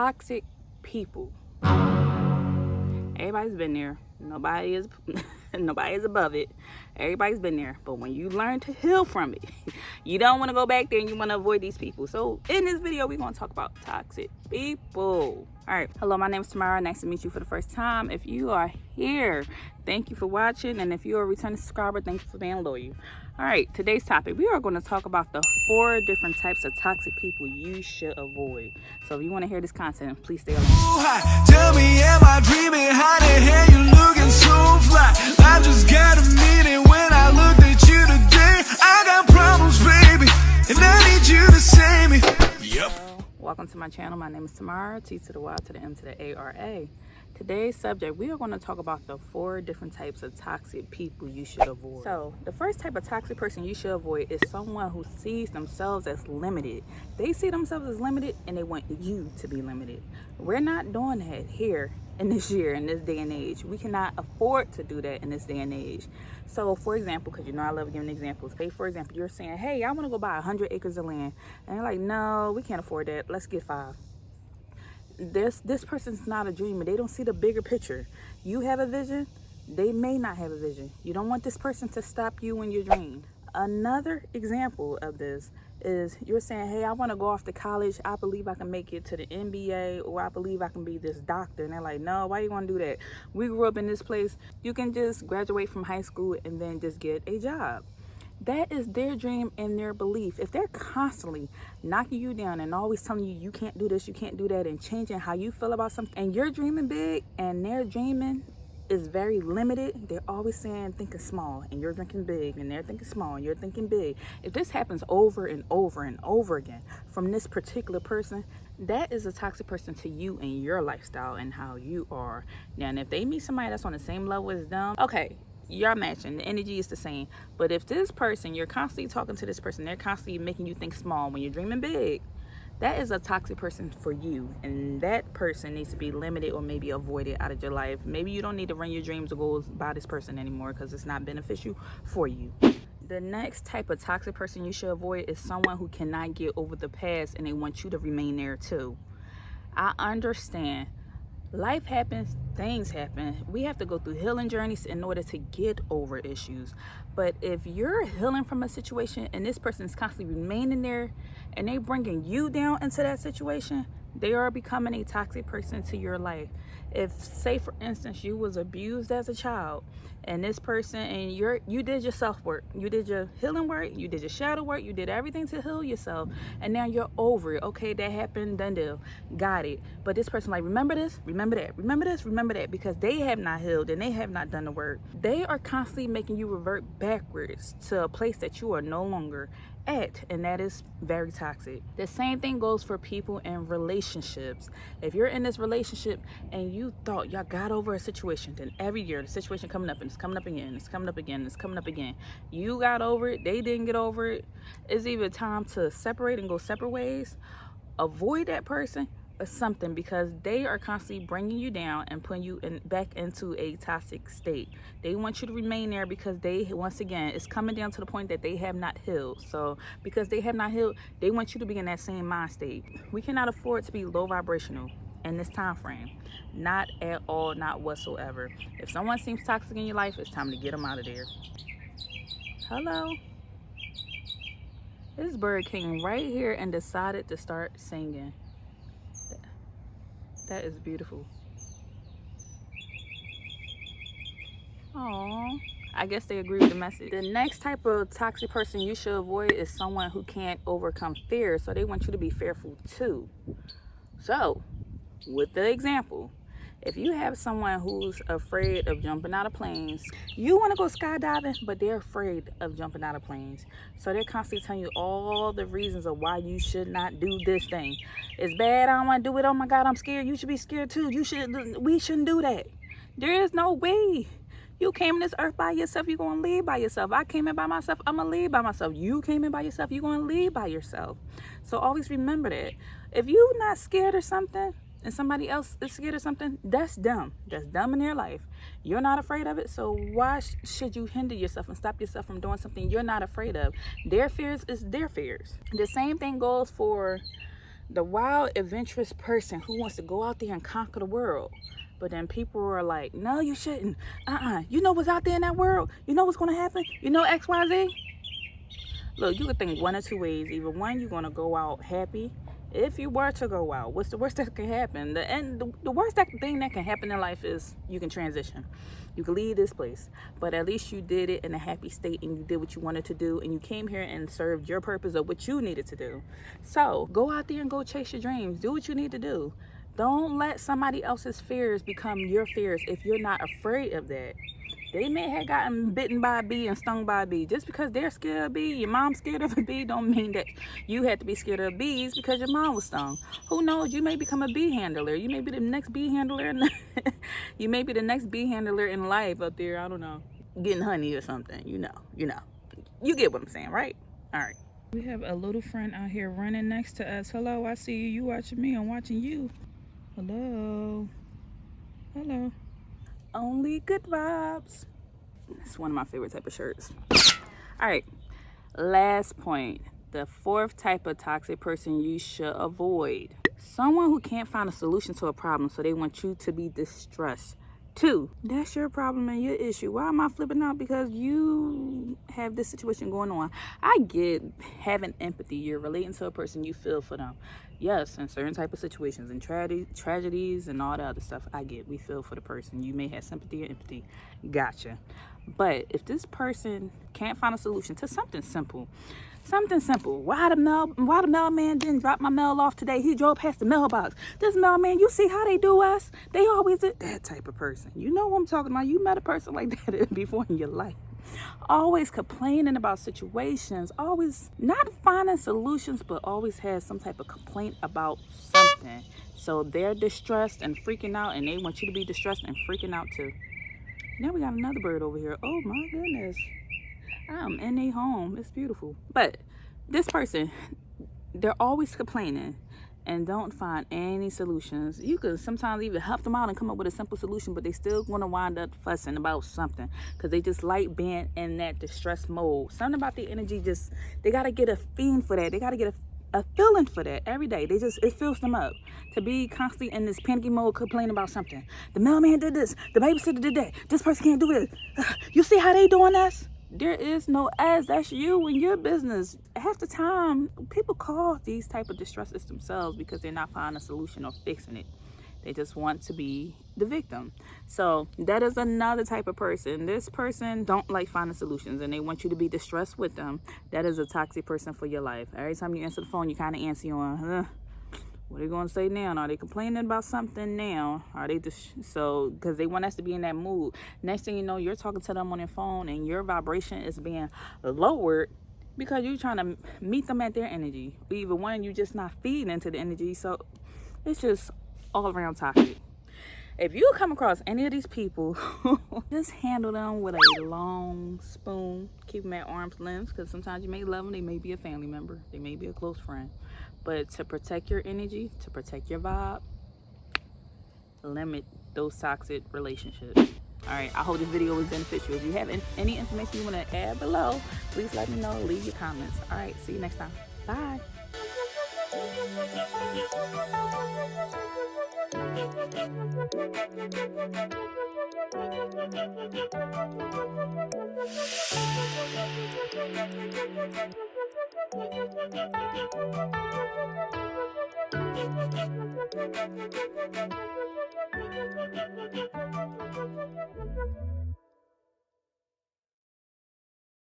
Toxic people. Everybody's been there. Nobody is above it. Everybody's been there. But when you learn to heal from it, you don't want to go back there and you want to avoid these people. So in this video, we're going to talk about toxic people. All right. Hello, my name is Tamara. Nice to meet you for the first time. If you are here, thank you for watching. And if you're a returning subscriber, thank you for being loyal. All right, today's topic, we are going to talk about the 4 different types of toxic people you should avoid. So if you want to hear this content, please stay along. Tell me, am I dreaming? How the hell you looking so fly? I just got a meaning when I looked at you today. I got problems, baby, and I need you to save me. Yep. Welcome to my channel. My name is Tamara, T to the Y to the M to the A-R-A. Today's subject, we are going to talk about the 4 different types of toxic people you should avoid. So the first type of toxic person you should avoid is someone who sees themselves as limited. They see themselves as limited and they want you to be limited. We're not doing that here in this year, in this day and age. We cannot afford to do that in this day and age. So for example, because you know I love giving examples. Hey, for example, you're saying, hey, I want to go buy 100 acres of land. And you're like, no, we can't afford that. Let's get 5. This person's not a dreamer. They don't see the bigger picture. You have a vision, they may not have a vision. You don't want this person to stop you in your dream. Another example of this is you're saying, hey, I want to go off to college. I believe I can make it to the NBA, or I believe I can be this doctor. And they're like, no, why you want to do that? We grew up in this place. You can just graduate from high school and then just get a job. That is their dream and their belief. If they're constantly knocking you down and always telling you you can't do this, you can't do that, and changing how you feel about something, and you're dreaming big and their dreaming is very limited, they're always saying thinking small and you're thinking big, and they're thinking small and you're thinking big. If this happens over and over and over again from this particular person, that is a toxic person to you and your lifestyle and how you are. Now, and if they meet somebody that's on the same level as them, okay, you're matching, the energy is the same. But if this person, you're constantly talking to this person, they're constantly making you think small when you're dreaming big, that is a toxic person for you, and that person needs to be limited or maybe avoided out of your life. Maybe you don't need to run your dreams or goals by this person anymore because it's not beneficial for you. The next type of toxic person you should avoid is someone who cannot get over the past and they want you to remain there too. I understand. Life happens, things happen. We have to go through healing journeys in order to get over issues. But if you're healing from a situation and this person is constantly remaining there and they bringing you down into that situation, they are becoming a toxic person to your life. If, say for instance, you was abused as a child and this person, and you did your self-work, you did your healing work, you did your shadow work, you did everything to heal yourself, and now you're over it. Okay, that happened, done deal, got it. But this person like, remember this, remember that, remember this, remember that, because they have not healed and they have not done the work. They are constantly making you revert backwards to a place that you are no longer at, and that is very toxic. The same thing goes for people in relationships. If you're in this relationship and you thought y'all got over a situation, then every year the situation coming up and it's coming up again, it's coming up again, it's coming up again. You got over it, they didn't get over it. It's either time to separate and go separate ways, avoid that person, or something, because they are constantly bringing you down and putting you back into a toxic state. They want you to remain there because they, once again, it's coming down to the point that they have not healed. So because they have not healed, they want you to be in that same mind state. We cannot afford to be low vibrational in this time frame. Not at all, not whatsoever. If someone seems toxic in your life, it's time to get them out of there. Hello. This bird came right here and decided to start singing. That is beautiful. Oh, I guess they agree with the message. The next type of toxic person you should avoid is someone who can't overcome fear. So they want you to be fearful too. So, with the example, if you have someone who's afraid of jumping out of planes, you want to go skydiving, but they're afraid of jumping out of planes. So they're constantly telling you all the reasons of why you should not do this thing. It's bad, I don't want to do it, oh my God, I'm scared. You should be scared too. We shouldn't do that. There is no way. You came in this earth by yourself, you're going to leave by yourself. I came in by myself, I'm going to leave by myself. You came in by yourself, you're going to leave by yourself. So always remember that. If you're not scared of something, and somebody else is scared of something, that's dumb. That's dumb in their life. You're not afraid of it, so why should you hinder yourself and stop yourself from doing something you're not afraid of? Their fears is their fears. The same thing goes for the wild, adventurous person who wants to go out there and conquer the world. But then people are like, no, you shouldn't. You know what's out there in that world? You know what's going to happen? You know X, Y, Z? Look, you could think one or two ways. Either one, you're going to go out happy. If you were to go out, what's the worst that can happen? The worst thing that can happen in life is you can transition. You can leave this place. But at least you did it in a happy state and you did what you wanted to do. And you came here and served your purpose of what you needed to do. So go out there and go chase your dreams. Do what you need to do. Don't let somebody else's fears become your fears if you're not afraid of that. They may have gotten bitten by a bee and stung by a bee. Just because they're scared of a bee, your mom's scared of a bee, don't mean that you had to be scared of bees because your mom was stung. Who knows? You may become a bee handler. You may be the next bee handler. You may be the next bee handler in life up there. I don't know, getting honey or something. You know. You get what I'm saying, right? All right. We have a little friend out here running next to us. Hello, I see you. You watching me. I'm watching you. Hello. Hello. Only good vibes. It's one of my favorite type of shirts. All right, last point. The fourth type of toxic person you should avoid. Someone who can't find a solution to a problem, so they want you to be distressed. 2, that's your problem and your issue. Why am I flipping out? Because you have this situation going on. I get having empathy. You're relating to a person, you feel for them. Yes, in certain type of situations and tragedies and all the other stuff, I get. We feel for the person. You may have sympathy or empathy. Gotcha. But if this person can't find a solution to something simple, why the mailman didn't drop my mail off today? He drove past the mailbox. This mailman, you see how they do us? They always do. That type of person. You know what I'm talking about. You met a person like that before in your life. Always complaining about situations. Always not finding solutions, but always has some type of complaint about something. So they're distressed and freaking out, and they want you to be distressed and freaking out too. Now we got another bird over here. Oh my goodness. I'm in a home. It's beautiful. But this person, they're always complaining and don't find any solutions. You could sometimes even help them out and come up with a simple solution, but they still want to wind up fussing about something because they just like being in that distress mode. Something about the energy, just they got to get a fiend for that. They got to get a feeling for that every day. It fills them up to be constantly in this panicky mode, complaining about something. The mailman did this. The babysitter did that. This person can't do it. You see how they doing us? There is no us. That's you and your business. Half the time, people cause these type of distresses themselves because they're not finding a solution or fixing it. They just want to be the victim. So that is another type of person. This person don't like finding solutions and they want you to be distressed with them. That is a toxic person for your life. Every time you answer the phone, you kind of answer on, what are they going to say now? Are they complaining about something now? Are they just so because they want us to be in that mood? Next thing you know, you're talking to them on your phone and your vibration is being lowered because you're trying to meet them at their energy. Either one, you just not feeding into the energy. So it's just all around toxic. If you come across any of these people, just handle them with a long spoon. Keep them at arm's length because sometimes you may love them. They may be a family member. They may be a close friend. But to protect your energy, to protect your vibe, limit those toxic relationships. All right, I hope this video was beneficial. If you have any information you want to add below, please let me know. Leave your comments. All right, see you next time. Bye.